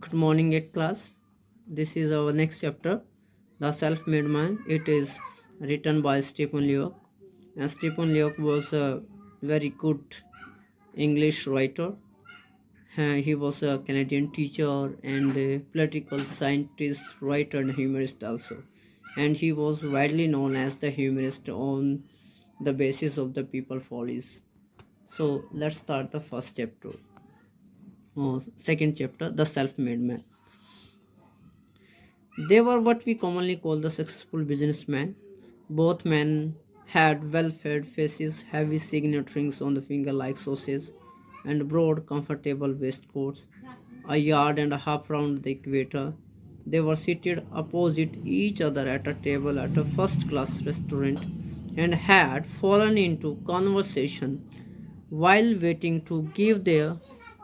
Good morning, 8th class. This is our next chapter, The Self-Made Man. It is written by Stephen Leoc. And Stephen Leoc was a very good English writer. He was a Canadian teacher and a political scientist, writer, and humorist also. And he was widely known as the humorist on the basis of the people follies. So let's start the first chapter. Second chapter, The Self-Made Man. They were what we commonly call the successful businessmen. Both men had well fed faces, heavy signet rings on the finger like sausages, and broad, comfortable waistcoats, a yard and a half round the equator. They were seated opposite each other at a table at a first class restaurant and had fallen into conversation while waiting to give their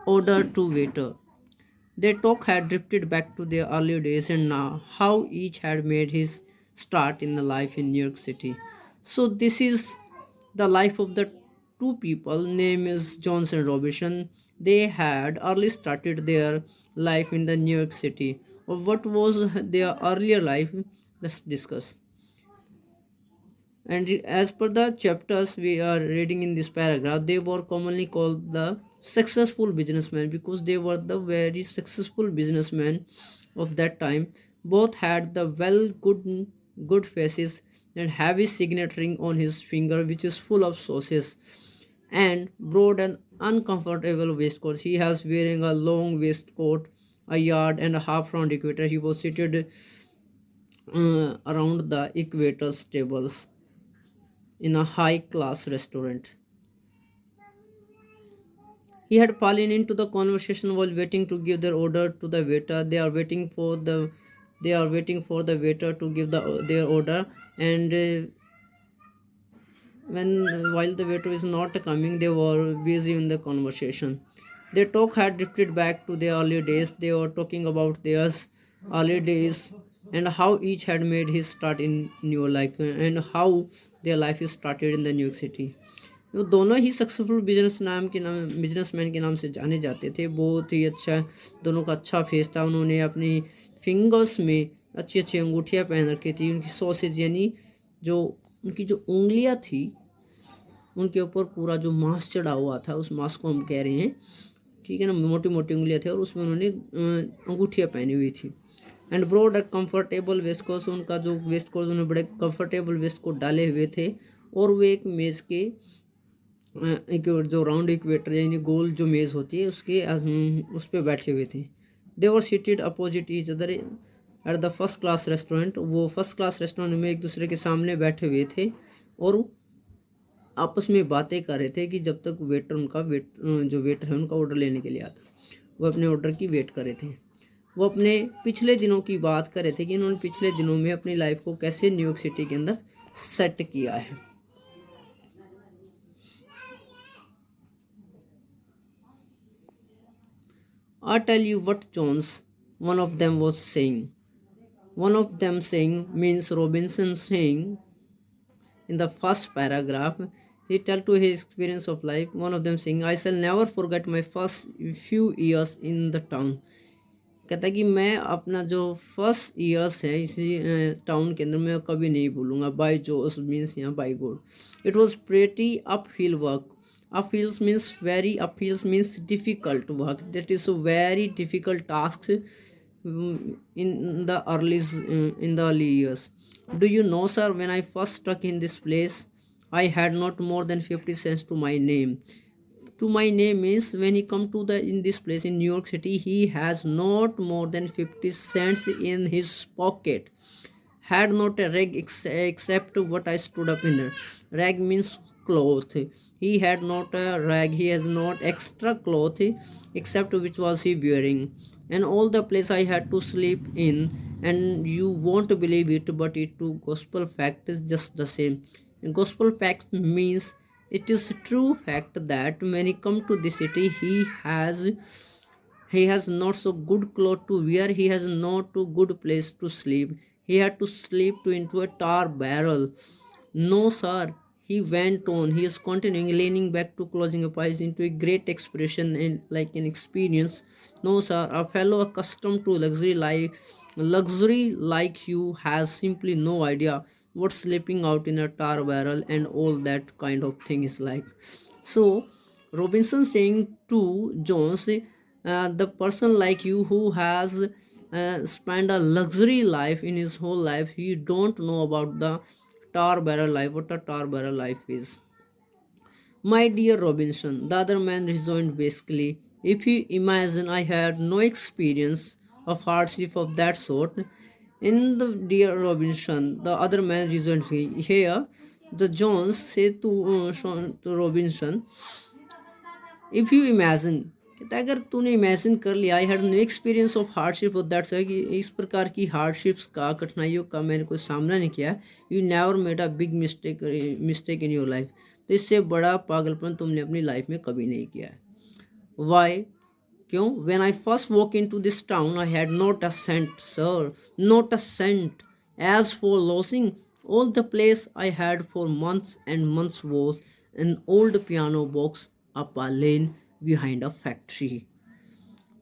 order to waiter. Their talk had drifted back to their early days and now how each had made his start in the life in New York City. So this is the life of the two people. Name is Johnson Robinson. They had early started their life in the New York City. Or what was their earlier life? Let's discuss. And as per the chapters we are reading in this paragraph, they were commonly called the successful businessmen because they were the very successful businessmen of that time. Both had the good faces and heavy signet ring on his finger, which is full of sauces, and broad and uncomfortable waistcoat. He has wearing a long waistcoat, a yard and a half round equator. He was seated around the equator's tables in a high class restaurant. He had fallen into the conversation while waiting to give their order to the waiter. They are waiting for the waiter to give their order, and when while the waiter is not coming, they were busy in the conversation. Their talk had drifted back to their early days. They were talking about their early days and how each had made his start in New York life and how their life is started in the New York City. वो दोनों ही successful businessman के नाम से जाने जाते थे। बहुत ही अच्छा दोनों का अच्छा फेस था। उन्होंने अपनी फिंगर्स में अच्छी अच्छी अंगूठियाँ पहन रखी थी। उनकी सॉसेज यानी जो उनकी जो उंगलियाँ थी उनके ऊपर पूरा जो मांस चढ़ा हुआ था, उस मांस को हम कह रहे हैं, ठीक है ना। मोटी मोटी उंगलियाँ थी और उसमें उन्होंने अंगूठियाँ पहनी हुई थी। And broad comfortable waistcoat, उनका जो वेस्ट कोट उन्होंने बड़े कंफर्टेबल वेस्ट कोट डाले हुए थे और वो एक मेज़ के एक जो राउंड इक्वेटर यानी गोल जो मेज़ होती है उसके उस पर बैठे हुए थे। They were seated opposite each other at the first class restaurant. वो फर्स्ट क्लास रेस्टोरेंट में एक दूसरे के सामने बैठे हुए थे और आपस में बातें कर रहे थे कि जब तक वेटर जो वेटर है उनका ऑर्डर लेने के लिए आता, वो अपने ऑर्डर की वेट कर रहे थे। वो अपने पिछले दिनों की बात कर रहे थे कि इन्होंने पिछले दिनों में अपनी लाइफ को कैसे न्यूयॉर्क सिटी के अंदर सेट किया है। I tell you what Jones, one of them was saying. One of them saying means Robinson saying in the first paragraph. He tell to his experience of life. One of them saying, I shall never forget my first few years in the town. कहता है कि मैं अपना जो first years है इसी town के अंदर मैं कभी नहीं भूलूंगा। बाय जोस मीन्स यहाँ by God. It was pretty uphill work. Up hills means very up hills means difficult work. That is a very difficult task in the early years. Do you know, sir, when I first struck in this place, I had not more than 50 cents to my name. To my name means when he come to the in this place in New York City, he has not more than 50 cents in his pocket. Had not a rag except what I stood up in there. Rag means cloth. He had not a rag, he has not extra cloth except which was he wearing. And all the place I had to sleep in, and you won't believe it, but it too gospel fact is just the same. And gospel fact means it is true fact that when he come to the city, he has not so good clothes to wear, he has not a good place to sleep. He had to sleep to into a tar barrel. No, sir, he went on. He is continuing, leaning back to closing up eyes into a great expression and like an experience. No, sir, a fellow accustomed to luxury like you has simply no idea what sleeping out in a tar barrel and all that kind of thing is like. So, Robinson saying to Jones, the person like you who has spent a luxury life in his whole life, he don't know about the tar barrel life, what a tar barrel life is. My dear Robinson, the other man rejoined basically, if you imagine I had no experience of hardship of that sort, in the dear Robinson, the other man rejoined here, the Jones said to Robinson, if you imagine कहता है अगर तूने imagine कर लिया I had no experience of hardship of that कि इस प्रकार की हार्डशिप्स का कठिनाइयों का मैंने कोई सामना नहीं किया you never made a big mistake in your life तो इससे बड़ा पागलपन तुमने अपनी लाइफ में कभी नहीं किया है वाई क्यों when I first walk into this town I had not a cent sir not a cent as for losing all the place I had for months and months was an old piano box up a lane behind a factory.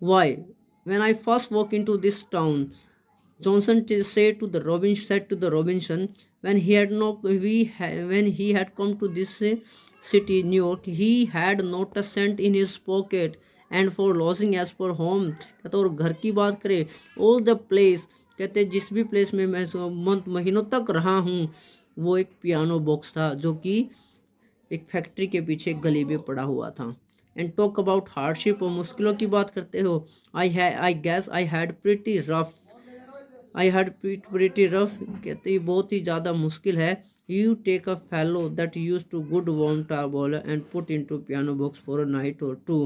Why? When I first walked into this town, said to the Robinson when he had no when he had come to this city New York he had not a cent in his pocket and for lodging as per home कहते और घर की बात करें all the place कहते जिस भी place में मैं महीनों तक रहा हूँ वो एक पियानो बॉक्स था जो कि एक फैक्ट्री के पीछे एक गली में पड़ा हुआ था एंड टॉक अबाउट हार्डशिप और मुश्किलों की बात करते हो I guess I had pretty rough कहते ये बहुत ही ज़्यादा मुश्किल है you take a fellow that use to good warm tar and put in to piano box for a night और to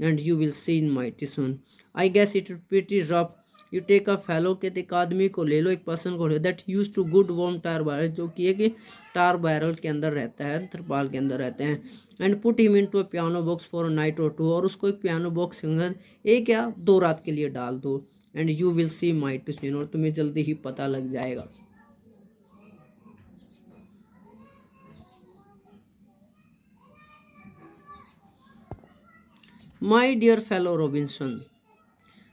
and you will see in my टिसन I guess it pretty rough you take a fellow कहते एक आदमी को ले लो एक person को ले that use to good warm tar barrel जो कि एक टार बैरल के अंदर रहता है तरपाल के अंदर रहते हैं and put him into a piano box for a night और टू और उसको एक पियानो बॉक्स के अंदर एक या दो रात के लिए डाल दो and you will see my टिसन और तुम्हें जल्दी ही पता लग जाएगा my dear fellow Robinson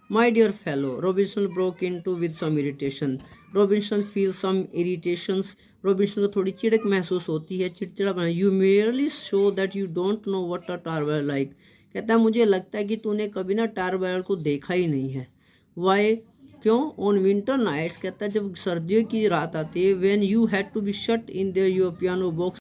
My dear fellow, Robinson broke into with some irritation. Robinson feels some irritations. Robinson को थोड़ी चिड़क महसूस होती है चिड़चिड़ा बना You merely show that you don't know what a tar barrel like. कहता है मुझे लगता है कि तूने कभी ना टार बैरल को देखा ही नहीं है Why? क्यों ऑन विंटर नाइट्स कहता है जब सर्दियों की रात आती है when you had to be shut in there your piano box